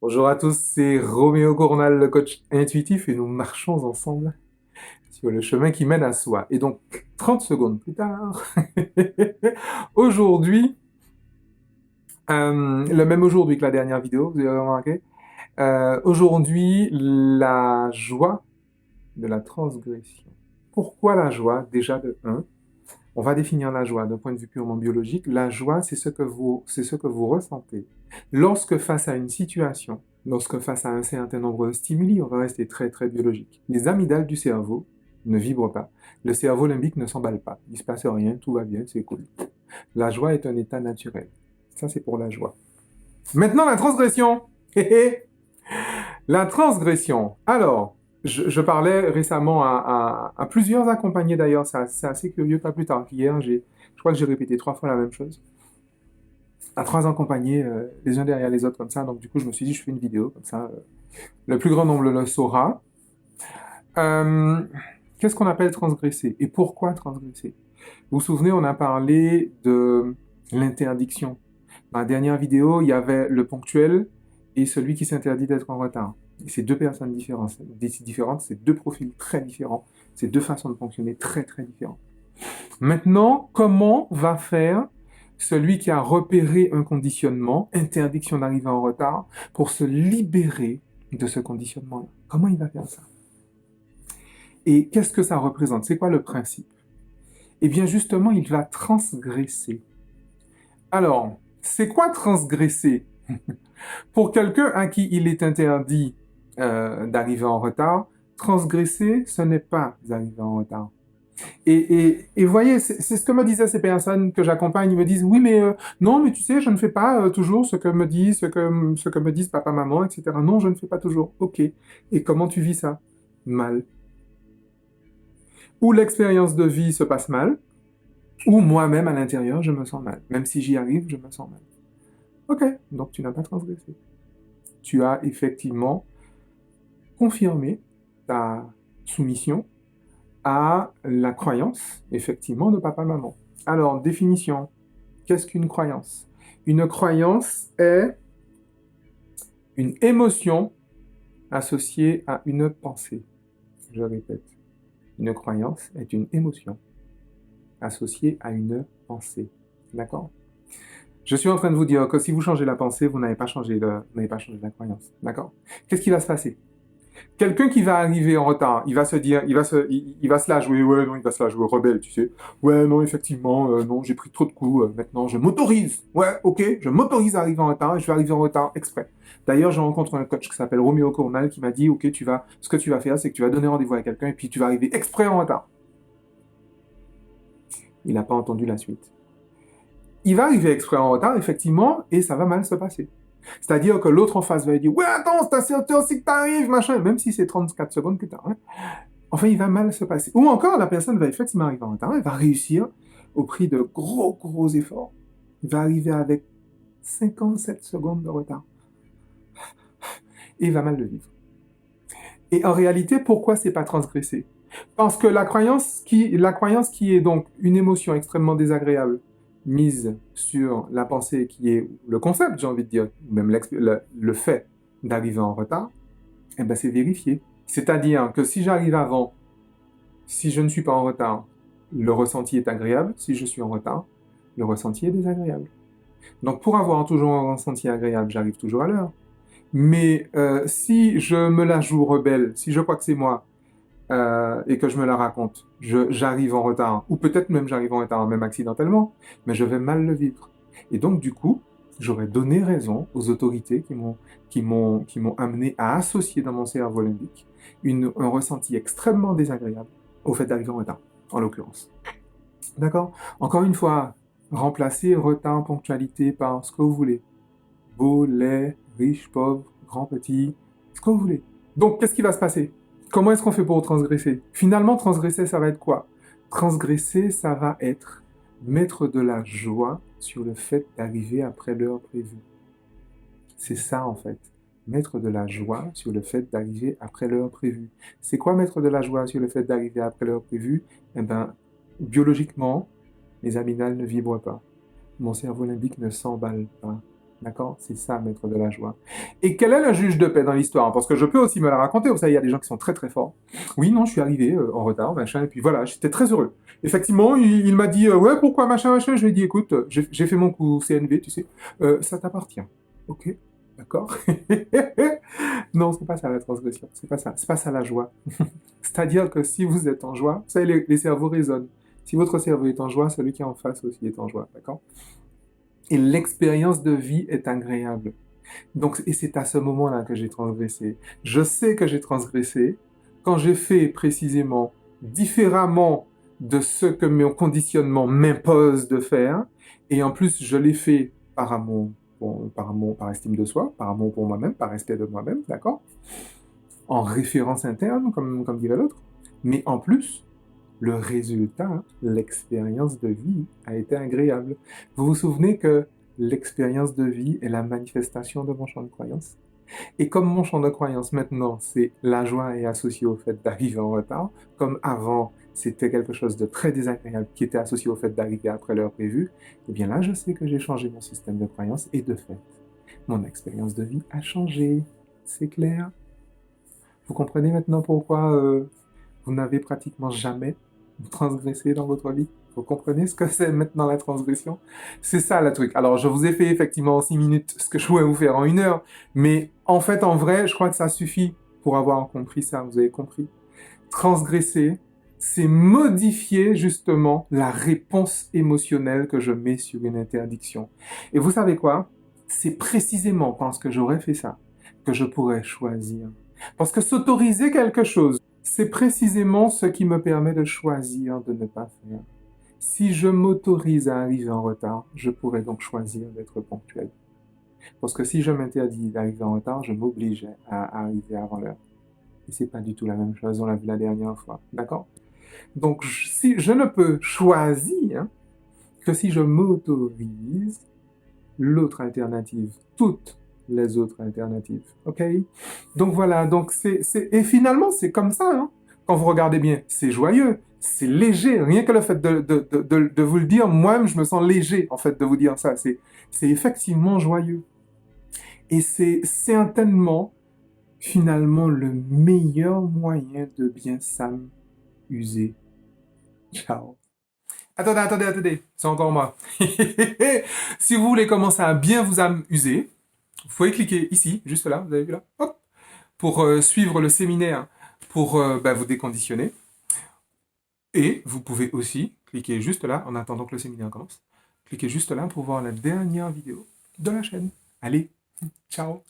Bonjour à tous, c'est Roméo Gournal, le coach intuitif, et nous marchons ensemble sur le chemin qui mène à soi. Et donc, 30 secondes plus tard, aujourd'hui, le même aujourd'hui que la dernière vidéo, vous avez remarqué, aujourd'hui, la joie de la transgression. Pourquoi la joie? Déjà de un, on va définir la joie d'un point de vue purement biologique. La joie, c'est ce que vous ressentez lorsque face à une situation, lorsque face à un certain nombre de stimuli, on va rester très très biologique. Les amygdales du cerveau ne vibrent pas. Le cerveau limbique ne s'emballe pas. Il ne se passe rien, tout va bien, c'est cool. La joie est un état naturel. Ça, c'est pour la joie. Maintenant, la transgression. La transgression. Alors, je parlais récemment à plusieurs accompagnés d'ailleurs, c'est assez curieux, pas plus tard qu'hier, je crois que j'ai répété 3 fois la même chose, à 3 accompagnés, les uns derrière les autres comme ça, donc du coup je me suis dit je fais une vidéo, comme ça le plus grand nombre le saura. Euh, Qu'est-ce qu'on appelle transgresser et pourquoi transgresser? Vous vous souvenez, on a parlé de l'interdiction. Dans la dernière vidéo, il y avait le ponctuel et celui qui s'interdit d'être en retard. Et c'est deux personnes différentes, c'est deux profils très différents, c'est deux façons de fonctionner très très différentes. Maintenant, comment va faire celui qui a repéré un conditionnement, interdiction d'arriver en retard, pour se libérer de ce conditionnement-là? Comment il va faire ça? Et qu'est-ce que ça représente? C'est quoi le principe? Eh bien, justement, il va transgresser. Alors, c'est quoi transgresser? Pour quelqu'un à qui il est interdit d'arriver en retard, transgresser, ce n'est pas arriver en retard. Et voyez, c'est ce que me disaient ces personnes que j'accompagne. Ils me disent, oui, mais non, mais tu sais, je ne fais pas toujours ce que me disent, ce que me disent papa, maman, etc. Non, je ne fais pas toujours. Ok. Et comment tu vis ça? Mal. Ou l'expérience de vie se passe mal, ou moi-même à l'intérieur, je me sens mal. Même si j'y arrive, je me sens mal. Ok. Donc tu n'as pas transgressé. Tu as effectivement confirmé ta soumission à la croyance, effectivement, de papa-maman. Alors, définition. Qu'est-ce qu'une croyance? Une croyance est une émotion associée à une pensée. Je répète. Une croyance est une émotion associée à une pensée. D'accord? Je suis en train de vous dire que si vous changez la pensée, vous n'avez pas changé la croyance. D'accord? Qu'est-ce qui va se passer? Quelqu'un qui va arriver en retard, il va se dire, il va se la jouer, ouais, non, il va se la jouer rebelle, tu sais. Ouais, non, effectivement, non, j'ai pris trop de coups, maintenant je m'autorise. Ouais, ok, je m'autorise à arriver en retard, et je vais arriver en retard exprès. D'ailleurs, je rencontre un coach qui s'appelle Roméo Cournal qui m'a dit, ok, ce que tu vas faire, c'est que tu vas donner rendez-vous à quelqu'un et puis tu vas arriver exprès en retard. Il n'a pas entendu la suite. Il va arriver exprès en retard, effectivement, et ça va mal se passer. C'est-à-dire que l'autre en face va lui dire, ouais, attends, c'est à cette heure-ci que t'arrives, machin, même si c'est 34 secondes plus tard. Hein. Enfin, il va mal se passer. Ou encore, la personne va effectivement arriver en retard, elle va réussir au prix de gros, gros efforts. Il va arriver avec 57 secondes de retard. Et il va mal le vivre. Et en réalité, pourquoi c'est pas transgressé? Parce que la croyance qui est donc une émotion extrêmement désagréable, mise sur la pensée qui est le concept, j'ai envie de dire, même le fait d'arriver en retard, eh ben c'est vérifié. C'est-à-dire que si j'arrive avant, si je ne suis pas en retard, le ressenti est agréable. Si je suis en retard, le ressenti est désagréable. Donc pour avoir toujours un ressenti agréable, j'arrive toujours à l'heure. Mais si je me la joue rebelle, si je crois que c'est moi et que je me la raconte, j'arrive en retard, ou peut-être même j'arrive en retard, même accidentellement, mais je vais mal le vivre. Et donc du coup, j'aurais donné raison aux autorités qui m'ont amené à associer dans mon cerveau limbique un ressenti extrêmement désagréable au fait d'arriver en retard, en l'occurrence. D'accord? Encore une fois, remplacez retard, ponctualité par ce que vous voulez. Beau, laid, riche, pauvre, grand, petit, ce que vous voulez. Donc, qu'est-ce qui va se passer? Comment est-ce qu'on fait pour transgresser? Finalement, transgresser, ça va être quoi? Transgresser, ça va être mettre de la joie sur le fait d'arriver après l'heure prévue. C'est ça, en fait. Mettre de la joie sur le fait d'arriver après l'heure prévue. C'est quoi mettre de la joie sur le fait d'arriver après l'heure prévue? Eh bien, biologiquement, mes amygdales ne vibrent pas. Mon cerveau limbique ne s'emballe pas. D'accord? C'est ça, mettre de la joie. Et quel est le juge de paix dans l'histoire? Parce que je peux aussi me la raconter. Vous savez, il y a des gens qui sont très très forts. Oui, non, je suis arrivé en retard, machin, et puis voilà, j'étais très heureux. Effectivement, il m'a dit, ouais, pourquoi, machin, machin. Je lui ai dit, écoute, j'ai fait mon coup CNV, tu sais, ça t'appartient. Ok, d'accord. Non, c'est pas ça la transgression, c'est pas ça. C'est pas ça la joie. C'est-à-dire que si vous êtes en joie, vous savez, les cerveaux raisonnent. Si votre cerveau est en joie, celui qui est en face aussi est en joie, d'accord? Et l'expérience de vie est agréable. Donc, et c'est à ce moment-là que j'ai transgressé. Je sais que j'ai transgressé quand j'ai fait précisément différemment de ce que mon conditionnement m'impose de faire. Et en plus, je l'ai fait par amour, par estime de soi, par amour pour moi-même, par respect de moi-même, d'accord? En référence interne, comme dirait l'autre. Mais en plus, le résultat, l'expérience de vie a été agréable. Vous vous souvenez que l'expérience de vie est la manifestation de mon champ de croyance? Et comme mon champ de croyance maintenant, c'est la joie est associée au fait d'arriver en retard, comme avant, c'était quelque chose de très désagréable qui était associé au fait d'arriver après l'heure prévue, eh bien là, je sais que j'ai changé mon système de croyance et de fait, mon expérience de vie a changé. C'est clair? Vous comprenez maintenant pourquoi vous n'avez pratiquement jamais transgressé dans votre vie? Vous comprenez ce que c'est maintenant la transgression? C'est ça le truc. Alors, je vous ai fait effectivement en 6 minutes ce que je pouvais vous faire en 1 heure, mais en fait, en vrai, je crois que ça suffit pour avoir compris ça. Vous avez compris? Transgresser, c'est modifier justement la réponse émotionnelle que je mets sur une interdiction. Et vous savez quoi? C'est précisément parce que j'aurais fait ça que je pourrais choisir. Parce que s'autoriser quelque chose, c'est précisément ce qui me permet de choisir de ne pas faire. Si je m'autorise à arriver en retard, je pourrais donc choisir d'être ponctuel. Parce que si je m'interdis d'arriver en retard, je m'oblige à arriver avant l'heure. Et c'est pas du tout la même chose, on l'a vu la dernière fois. D'accord? Donc, si je ne peux choisir que si je m'autorise l'autre alternative, toutes les autres alternatives. OK? Donc voilà, donc et finalement, c'est comme ça, hein. Quand vous regardez bien, c'est joyeux, c'est léger. Rien que le fait de vous le dire, moi-même, je me sens léger, en fait, de vous dire ça. C'est effectivement joyeux. Et c'est certainement, finalement, le meilleur moyen de bien s'amuser. Ciao. Attendez, c'est encore moi. Si vous voulez commencer à bien vous amuser, vous pouvez cliquer ici, juste là, vous avez vu là, hop, pour suivre le séminaire pour vous déconditionner. Et vous pouvez aussi cliquer juste là, en attendant que le séminaire commence, cliquez juste là pour voir la dernière vidéo de la chaîne. Allez, ciao.